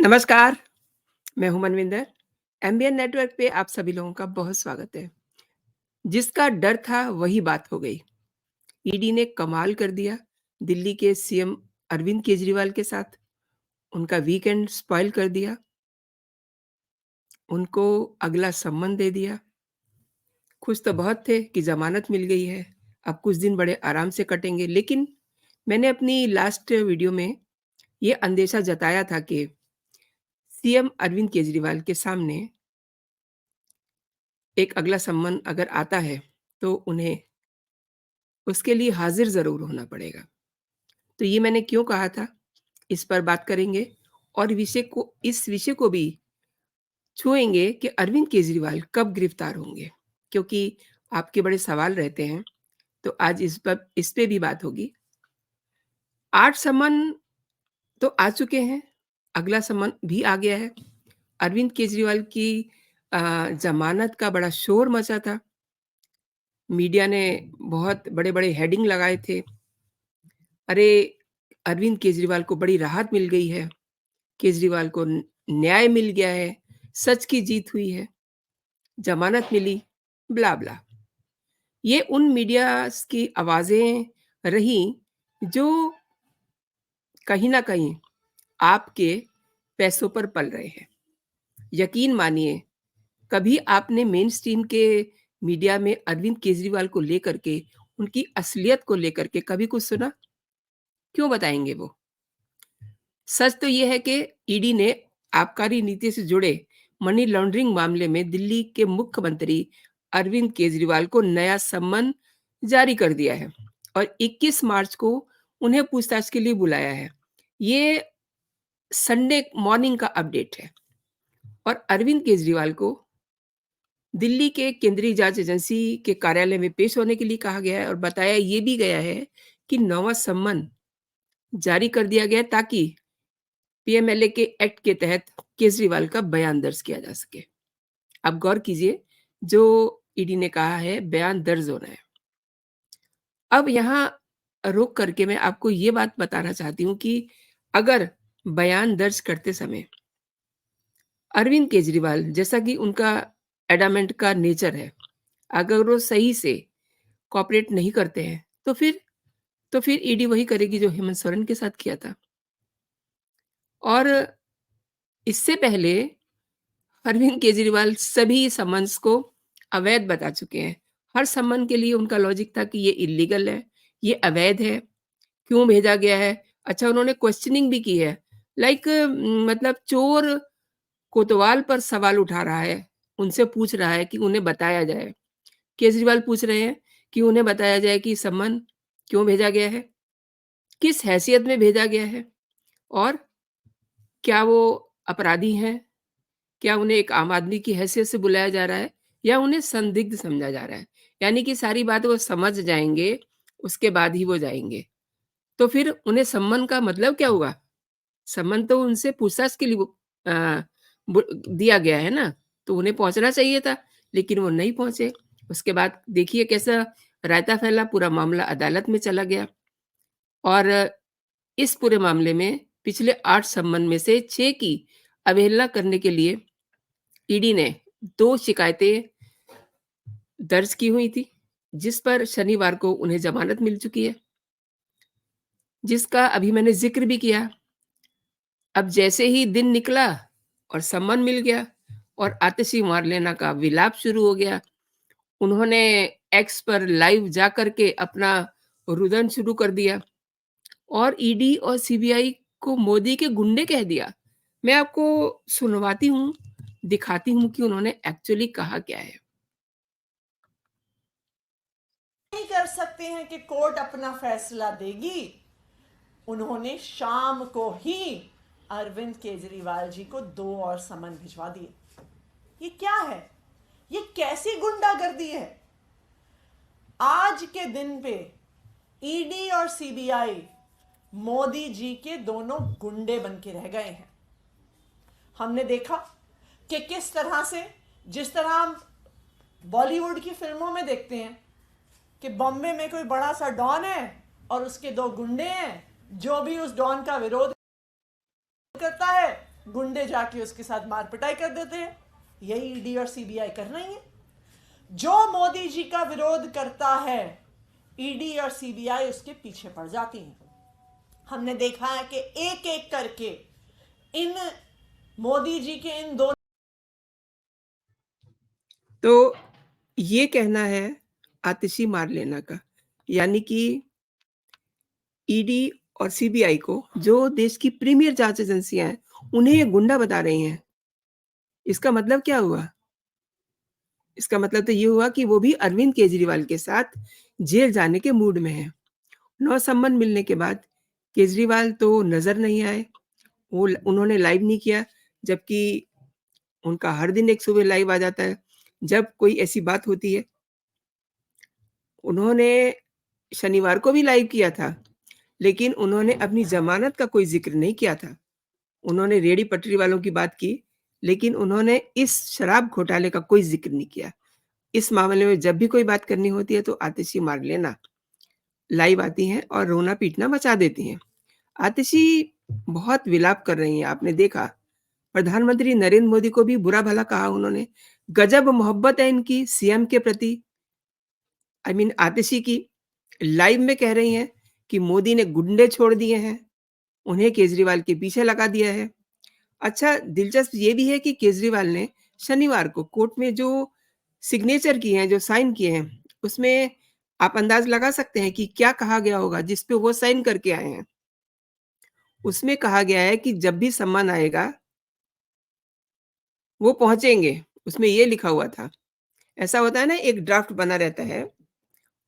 नमस्कार, मैं हूँ मनविंदर। एमबीएन नेटवर्क पे आप सभी लोगों का बहुत स्वागत है। जिसका डर था वही बात हो गई। ईडी ने कमाल कर दिया दिल्ली के सीएम अरविंद केजरीवाल के साथ। उनका वीकेंड स्पॉइल कर दिया, उनको अगला सम्मन दे दिया। खुश तो बहुत थे कि ज़मानत मिल गई है, अब कुछ दिन बड़े आराम से कटेंगे। लेकिन मैंने अपनी लास्ट वीडियो में ये अंदेशा जताया था कि सीएम अरविंद केजरीवाल के सामने एक अगला सम्मन अगर आता है, तो उन्हें उसके लिए हाज़िर ज़रूर होना पड़ेगा। तो ये मैंने क्यों कहा था, इस पर बात करेंगे और इस विषय को भी छुएँगे कि अरविंद केजरीवाल कब गिरफ्तार होंगे? क्योंकि आपके बड़े सवाल रहते हैं, तो आज इस पे भी बात होगी। 8 सम्मन तो आ चुके हैं, अगला सम्मन भी आ गया है। अरविंद केजरीवाल की ज़मानत का बड़ा शोर मचा था। मीडिया ने बहुत बड़े-बड़े हेडिंग लगाए थे। अरे! अरविंद केजरीवाल को बड़ी राहत मिल गई है, केजरीवाल को न न्याय मिल गया है, सच की जीत हुई है, ज़मानत मिली, ब्ला-ब्ला। ये उन मीडियाज़ की आवाज़ें रहीं, जो कहीं न कहीं आपके पैसों पर पल रहे हैं। यकीन मानिए, कभी आपने मेनस्ट्रीम के मीडिया में अरविंद केजरीवाल को लेकर के, उनकी असलियत को लेकर के कभी कुछ सुना? क्यों बताएँगे वो? सच तो ये है कि ईडी ने आबकारी नीति से जुड़े मनी लॉन्ड्रिंग मामले में दिल्ली के मुख्यमंत्री अरविंद केजरीवाल को नया सम्मन जारी कर दिया है और 21 मार्च को उन्हें पूछताछ के लिए बुलाया है। ये संडे मॉर्निंग का अपडेट है और अरविंद केजरीवाल को दिल्ली के केंद्रीय जांच एजेंसी के कार्यालय में पेश होने के लिए कहा गया है और बताया ये भी गया है कि नवा सम्मन जारी कर दिया गया है ताकि पीएमएलए के एक्ट के तहत केजरीवाल का बयान दर्ज किया जा सके। आप गौर कीजिए, जो ईडी ने कहा है बयान दर्ज होना है। अब यहाँ रोक करके मैं आपको ये बात बताना चाहती हूँ कि अगर बयान दर्ज करते समय अरविंद केजरीवाल जैसा कि उनका एडामेंट का नेचर है, अगर वो सही से कोऑपरेट नहीं करते हैं, तो फिर ईडी वही करेगी जो हेमंत सोरेन के साथ किया था। और इससे पहले अरविंद केजरीवाल सभी समन्स को अवैध बता चुके हैं। हर समन के लिए उनका लॉजिक था कि ये इल्लीगल है, ये अवैध है, क्यों भेजा गया है? अच्छा उन्होंने क्वेश्चनिंग भी की है। लाइक मतलब चोर कोतवाल पर सवाल उठा रहा है, उनसे पूछ रहा है कि उन्हें बताया जाए। केजरीवाल पूछ रहे हैं कि उन्हें बताया जाए कि सम्मन क्यों भेजा गया है? किस हैसियत में भेजा गया है? और क्या वो अपराधी हैं? क्या उन्हें एक आम आदमी की हैसियत से बुलाया जा रहा है या उन्हें संदिग्ध समझा जा रहा है? यानी कि सारी बात वो समझ जाएँगे, उसके बाद ही वो जाएँगे। तो फिर उन्हें सम्मन का मतलब क्या हुआ? सम्मन तो उनसे पूछताछ के लिए अ, बु दिया गया है ना, तो उन्हें पहुँचना चाहिए था, लेकिन वो नहीं पहुँचे। उसके बाद देखिए कैसा रायता फैला, पूरा मामला अदालत में चला गया और इस पूरे मामले में पिछले 8 सम्मन में से 6 की अवहेलना करने के लिए ईडी ने 2 शिकायतें दर्ज की हुई थी, जिस पर शनिवार को उन्हें ज़मानत मिल चुकी है, जिसका अभी मैंने ज़िक्र भी किया। अब जैसे ही दिन निकला और सम्मन मिल गया और आतिशी मार्लेना का विलाप शुरू हो गया। उन्होंने एक्स पर लाइव जा कर के अपना रुदन शुरू कर दिया और ईडी और सीबीआई को मोदी के गुंडे कह दिया। मैं आपको सुनवाती हूँ, दिखाती हूँ कि उन्होंने एक्चुअली कहा क्या है। नहीं कर सकते हैं कि कोर्ट अपना फैसला देगी। उन्होंने शाम को ही अरविंद केजरीवाल जी को 2 और समन भिजवा दिए। ये क्या है? ये कैसी गुंडागर्दी है? आज के दिन पे ईडी और सीबीआई मोदी जी के दोनों गुंडे बन के रह गए हैं। हमने देखा कि किस तरह से, जिस तरह हम बॉलीवुड की फिल्मों में देखते हैं कि बॉम्बे में कोई बड़ा सा डॉन है और उसके 2 गुंडे हैं, जो भी उस डॉन का विरोध करता है गुंडे जाके उसके साथ मार पिटाई कर देते हैं। यही ईडी और सीबीआई कर रही है। जो मोदी जी का विरोध करता है, ईडी और सीबीआई उसके पीछे पड़ जाती हैं। हमने देखा है कि एक एक करके इन मोदी जी के इन दोनों तो ये कहना है आतिशी मार लेना का, यानी कि ईडी और सीबीआई को, जो देश की प्रीमियर जांच एजेंसियां हैं, उन्हें ये गुंडा बता रही हैं। इसका मतलब क्या हुआ? इसका मतलब तो ये हुआ कि वो भी अरविंद केजरीवाल के साथ जेल जाने के मूड में हैं। नौसंबंध मिलने के बाद केजरीवाल तो नज़र नहीं आए, उन्होंने लाइव नहीं किया, जबकि उनका हर दिन एक सुबह लाइव आ जाता है, जब कोई ऐसी बात होती है। उन्होंने शनिवार को भी लाइव किया था, लेकिन उन्होंने अपनी ज़मानत का कोई ज़िक्र नहीं किया था। उन्होंने रेहड़ी-पटरी वालों की बात की, लेकिन उन्होंने इस शराब घोटाले का कोई ज़िक्र नहीं किया। इस मामले में जब भी कोई बात करनी होती है, तो आतिशी मारलेना लाइव आती हैं और रोना-पीटना मचा देती हैं। आतिशी बहुत विलाप कर रही हैं, आपने देखा। प्रधानमंत्री नरेंद्र मोदी को भी बुरा-भला कहा उन्होंने। गजब मोहब्बत है इनकी सीएम के प्रति। आई मीन आतिशी की लाइव में कह रही हैं कि मोदी ने गुंडे छोड़ दिए हैं, उन्हें केजरीवाल के पीछे लगा दिया है। अच्छा, दिलचस्प ये भी है कि केजरीवाल ने शनिवार को कोर्ट में जो सिग्नेचर किए हैं, जो साइन किए हैं, उसमें आप अंदाज़ लगा सकते हैं कि क्या कहा गया होगा जिस पे वो साइन करके आए हैं। उसमें कहा गया है कि जब भी सम्मान आएगा, वो पहुँचेंगे, उसमें ये लिखा हुआ था। ऐसा होता है ना, एक ड्राफ्ट बना रहता है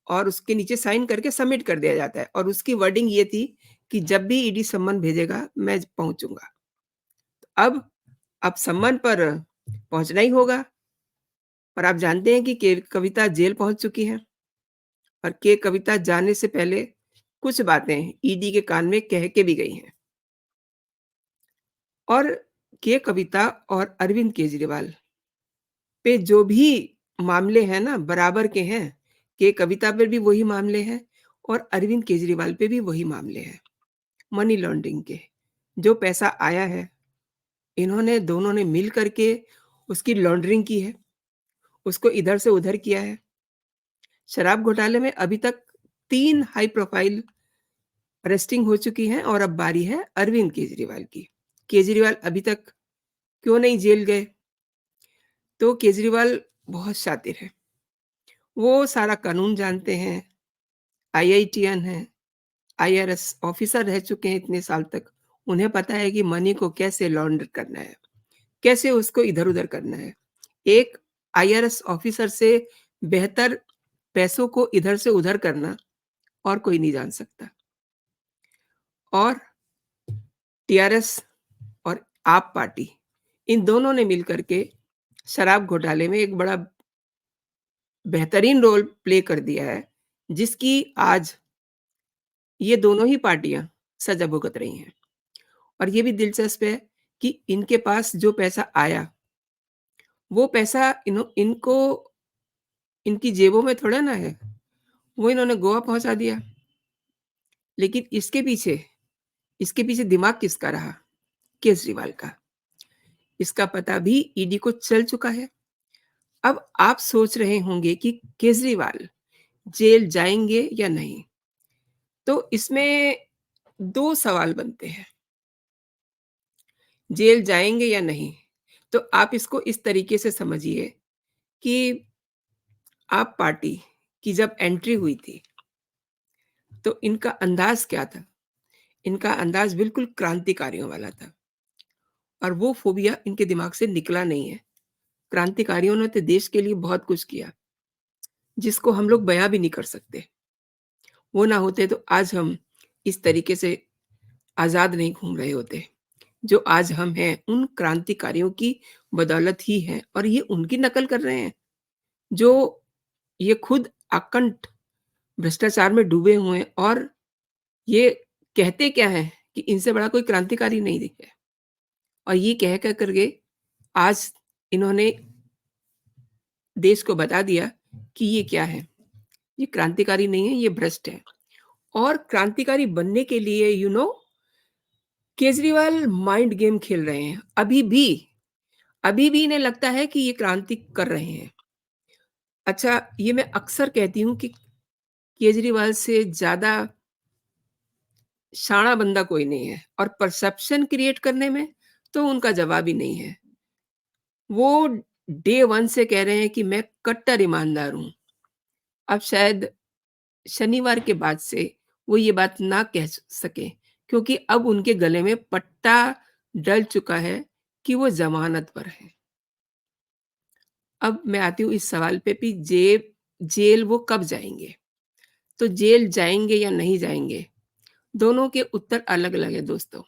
और उसके नीचे साइन करके सबमिट कर दिया जाता है, और उसकी वर्डिंग ये थी कि जब भी ईडी सम्मन भेजेगा, मैं पहुँचूँगा। अब अब सम्मन पर पहुँचना ही होगा, और आप जानते हैं कि कविता जेल पहुँच चुकी हैं, और कविता जाने से पहले कुछ बातें ईडी के कान में कह के भी गई हैं। और कविता और अरविंद केजरीवाल पे जो भी मामले हैं ना, बराबर के हैं। कविता पर भी वही मामले हैं और अरविंद केजरीवाल पे भी वही मामले हैं, मनी लॉन्ड्रिंग के। जो पैसा आया है, इन्होंने दोनों ने मिल कर के उसकी लॉन्ड्रिंग की है, उसको इधर से उधर किया है। शराब घोटाले में अभी तक 3 हाई प्रोफाइल अरेस्टिंग हो चुकी हैं, और अब बारी है अरविंद केजरीवाल की। केजरीवाल अभी तक क्यों नहीं जेल गए? तो केजरीवाल बहुत शातिर हैं। वो सारा कानून जानते हैं, आईआईटीयन हैं, आईआरएस ऑफिसर रह चुके हैं इतने साल तक। उन्हें पता है कि मनी को कैसे लॉन्डर करना है, कैसे उसको इधर-उधर करना है। एक आईआरएस ऑफिसर से बेहतर पैसों को इधर से उधर करना और कोई नहीं जान सकता। और टीआरएस और आप पार्टी, इन दोनों ने मिलकर के शराब घोटाले में एक बड़ा बेहतरीन रोल प्ले कर दिया है, जिसकी आज ये दोनों ही पार्टियाँ सज़ा भुगत रही हैं। और ये भी दिलचस्प है कि इनके पास जो पैसा आया, वो पैसा इनको इनकी जेबों में थोड़ा ना है, वो इन्होंने गोवा पहुँचा दिया। लेकिन इसके पीछे दिमाग किसका रहा? केजरीवाल का। इसका पता भी ईडी को चल चुका है। अब आप सोच रहे होंगे कि केजरीवाल जेल जाएँगे या नहीं? तो इसमें 2 सवाल बनते हैं, जेल जाएँगे या नहीं? तो आप इसको इस तरीके से समझिए कि आप पार्टी की जब एंट्री हुई थी, तो इनका अंदाज़ क्या था? इनका अंदाज़ बिल्कुल क्रांतिकारियों वाला था, और वो फ़ोबिया इनके दिमाग से निकला नहीं है। क्रांतिकारियों ने तो देश के लिए बहुत कुछ किया, जिसको हम लोग बयाँ भी नहीं कर सकते। वो ना होते तो आज हम इस तरीके से आज़ाद नहीं घूम रहे होते। जो आज हम हैं, उन क्रांतिकारियों की बदौलत ही हैं, और ये उनकी नकल कर रहे हैं, जो ये खुद अकंठ भ्रष्टाचार में डूबे हुए हैं, और ये कहते क्या हैं कि इनसे बड़ा कोई क्रांतिकारी नहीं दिखे। और ये कह करके आज इन्होंने देश को बता दिया कि ये क्या है, ये क्रांतिकारी नहीं है, ये भ्रष्ट है। और क्रांतिकारी बनने के लिए केजरीवाल माइंड गेम खेल रहे हैं, अभी भी इन्हें लगता है कि ये क्रांति कर रहे हैं। अच्छा, ये मैं अक्सर कहती हूँ कि केजरीवाल से ज़्यादा शाणा बंदा कोई नहीं है और परसेप्शन क्रिएट करने में तो उनका जवाब ही नहीं है। वो डे 1 से कह रहे हैं कि मैं कट्टर ईमानदार हूँ। अब शायद शनिवार के बाद से वो ये बात ना कह सकें, क्योंकि अब उनके गले में पट्टा डल चुका है कि वो ज़मानत पर हैं। अब मैं आती हूँ इस सवाल पे कि जेल वो कब जाएँगे? तो जेल जाएँगे या नहीं जाएँगे, दोनों के उत्तर अलग-अलग है दोस्तों।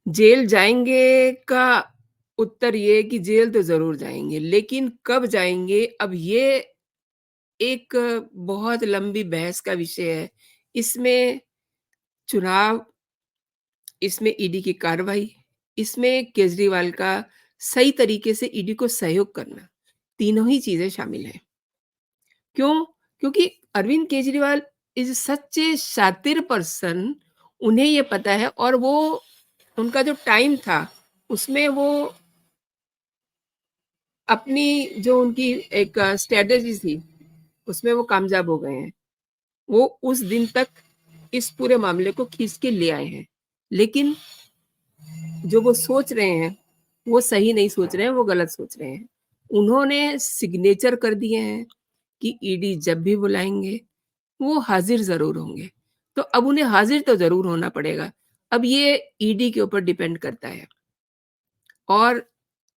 जेल जाएँगे का उत्तर ये है कि जेल तो ज़रूर जाएँगे, लेकिन कब जाएँगे, अब ये एक बहुत लंबी बहस का विषय है। इसमें चुनाव, इसमें ईडी की कार्रवाई, इसमें केजरीवाल का सही तरीके से ईडी को सहयोग करना, तीनों ही चीज़ें शामिल हैं। क्यों? क्योंकि अरविंद केजरीवाल इज़ सच ए शातिर पर्सन, उन्हें ये पता है और वो उनका जो टाइम था, उसमें वो अपनी जो उनकी एक स्ट्रैटेजी थी, उसमें वो कामयाब हो गए हैं। वो उस दिन तक इस पूरे मामले को खींच के ले आए हैं। लेकिन जो वो सोच रहे हैं, वो सही नहीं सोच रहे हैं, वो गलत सोच रहे हैं। उन्होंने सिग्नेचर कर दिए हैं कि ईडी जब भी बुलाएँगे, वो हाज़िर ज़रूर होंगे। तो अब उन्हें हाज़िर तो ज़रूर होना पड़ेगा। अब ये ईडी के ऊपर डिपेंड करता है और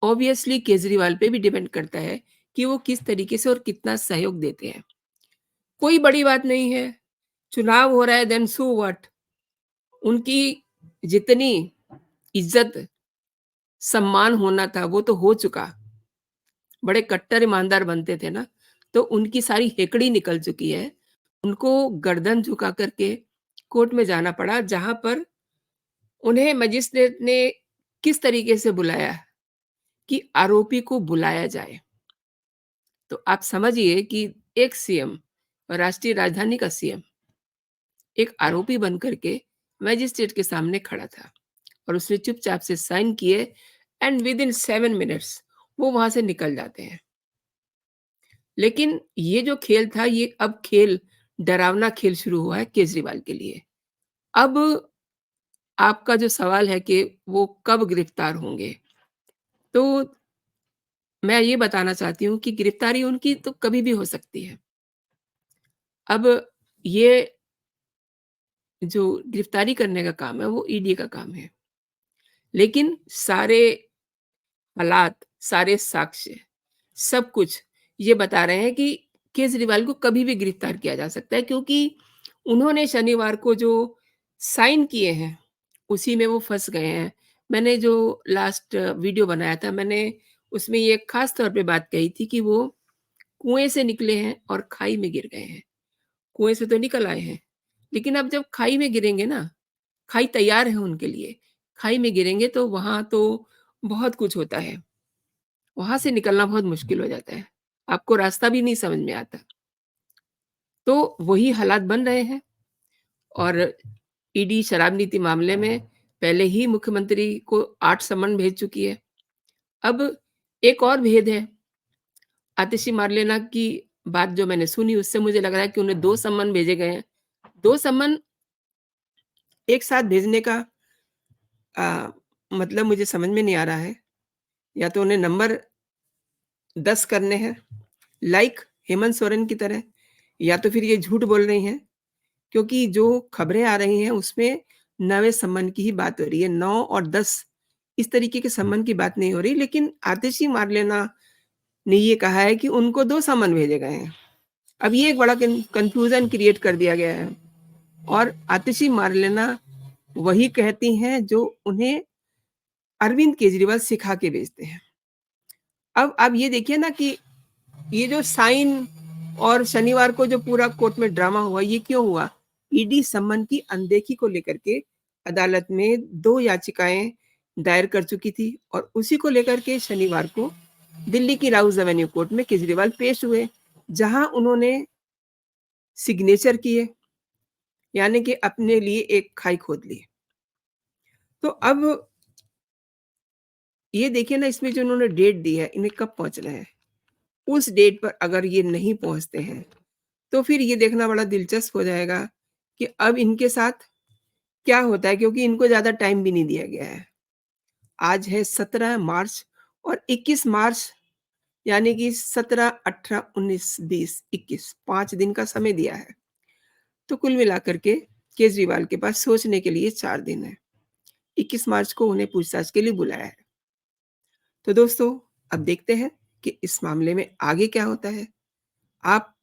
ऑब्वियसली केजरीवाल पे भी डिपेंड करता है कि वो किस तरीके से और कितना सहयोग देते हैं। कोई बड़ी बात नहीं है, चुनाव हो रहा है देन सो व्हाट? उनकी जितनी इज़्ज़त, सम्मान होना था वो तो हो चुका। बड़े कट्टर ईमानदार बनते थे ना, तो उनकी सारी हेकड़ी निकल चुकी है। उनको गर्दन झुका कर के कोर्ट में जाना पड़ा, जहाँ पर उन्हें मजिस्ट्रेट ने किस तरीके से बुलाया कि आरोपी को बुलाया जाए। तो आप समझिए कि एक सीएम, राष्ट्रीय राजधानी का सीएम, एक आरोपी बन कर के मजिस्ट्रेट के सामने खड़ा था और उसने चुपचाप से साइन किए एंड विदिन 7 मिनट्स वो वहाँ से निकल जाते हैं। लेकिन ये जो खेल था, ये अब खेल डरावना खेल शुरू हुआ है केजरीवाल के लिए। अब आपका जो सवाल है कि वो कब गिरफ्तार होंगे, तो मैं ये बताना चाहती हूँ कि गिरफ्तारी उनकी तो कभी भी हो सकती है। अब ये जो गिरफ्तारी करने का काम है, वो ईडी का काम है। लेकिन सारे हालात, सारे साक्ष्य, सब कुछ ये बता रहे हैं कि केजरीवाल को कभी भी गिरफ्तार किया जा सकता है, क्योंकि उन्होंने शनिवार को जो साइन किए हैं, उसी में वो फँस गए हैं। मैंने जो लास्ट वीडियो बनाया था, मैंने उसमें ये ख़ास तौर पे बात कही थी कि वो कुएँ से निकले हैं और खाई में गिर गए हैं। कुएँ से तो निकल आए हैं, लेकिन अब जब खाई में गिरेंगे ना, खाई तैयार है उनके लिए। खाई में गिरेंगे तो वहाँ तो बहुत कुछ होता है। वहाँ से निकलना बहुत मुश्किल हो जाता है। आपको रास्ता भी नहीं समझ में आता। तो वही हालात बन रहे हैं और ईडी शराब नीति मामले में पहले ही मुख्यमंत्री को 8 समन भेज चुकी है। अब एक और भेद है, आतिशी मार्लेना की बात जो मैंने सुनी, उससे मुझे लग रहा है कि उन्हें 2 समन भेजे गए हैं। 2 समन एक साथ भेजने का मतलब मुझे समझ में नहीं आ रहा है। या तो उन्हें नंबर 10 करने हैं, लाइक हेमंत सोरेन की तरह, या तो फिर ये झूठ बोल रही हैं, क्योंकि जो खबरें आ रही हैं उसमें 9वें सम्मन की ही बात हो रही है। 9 और 10 इस तरीके के सम्मन की बात नहीं हो रही, लेकिन आतिशी मार्लेना ने ये कहा है कि उनको 2 सम्मन भेजे गए हैं। अब ये एक बड़ा कन्फ्यूज़न क्रिएट कर दिया गया है और आतिशी मार्लेना वही कहती हैं जो उन्हें अरविंद केजरीवाल सिखा के भेजते हैं। अब आप ये देखिए ना कि ये जो साइन और शनिवार को जो पूरा कोर्ट में ड्रामा हुआ, ये क्यों हुआ? ईडी सम्मन की अनदेखी को लेकर के अदालत में 2 याचिकाएँ दायर कर चुकी थी और उसी को लेकर के शनिवार को दिल्ली की राउज़ एवेन्यू कोर्ट में केजरीवाल पेश हुए, जहाँ उन्होंने सिग्नेचर किए, यानी कि अपने लिए एक खाई खोद ली। तो अब ये देखिए ना, इसमें जो उन्होंने डेट दी है, इन्हें कब पहुँचना है। उस डेट पर अगर ये नहीं पहुँचते हैं, तो फिर ये देखना बड़ा दिलचस्प हो जाएगा कि अब इनके साथ क्या होता है, क्योंकि इनको ज़्यादा टाइम भी नहीं दिया गया है। आज है 17 मार्च और 21 मार्च, यानी कि 17, 18, 19, 20, 21 5 दिन का समय दिया है। तो कुल मिलाकर के केजरीवाल के पास सोचने के लिए 4 दिन है। 21 मार्च को उन्हें पूछताछ के लिए बुलाया है। तो दोस्तों, अब देखते हैं कि इस मामले में आगे क्या होता है। आप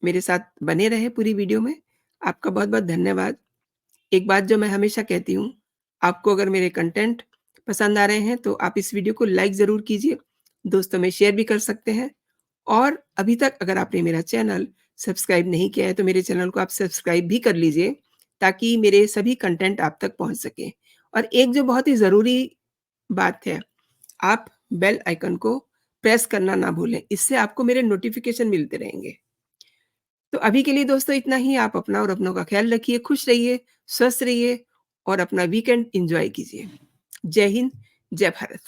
मेरे साथ बने रहें पूरी वीडियो में। आपका बहुत-बहुत धन्यवाद। एक बात जो मैं हमेशा कहती हूँ, आपको अगर मेरे कंटेंट पसंद आ रहे हैं, तो आप इस वीडियो को लाइक ज़रूर कीजिए, दोस्तों में शेयर भी कर सकते हैं, और अभी तक अगर आपने मेरा चैनल सब्सक्राइब नहीं किया है, तो मेरे चैनल को आप सब्सक्राइब भी कर लीजिए, ताकि मेरे सभी कंटेंट आप तक पहुँच सकें। और एक जो बहुत ही ज़रूरी बात है, आप बेल आइकन को प्रेस करना ना भूलें, इससे आपको मेरे नोटिफ़िकेशन मिलते रहेंगे। तो अभी के लिए दोस्तों इतना ही। आप अपना और अपनों का ख़्याल रखिए, खुश रहिए, स्वस्थ रहिए और अपना वीकेंड एन्जॉय कीजिए। जय हिंद, जय भारत।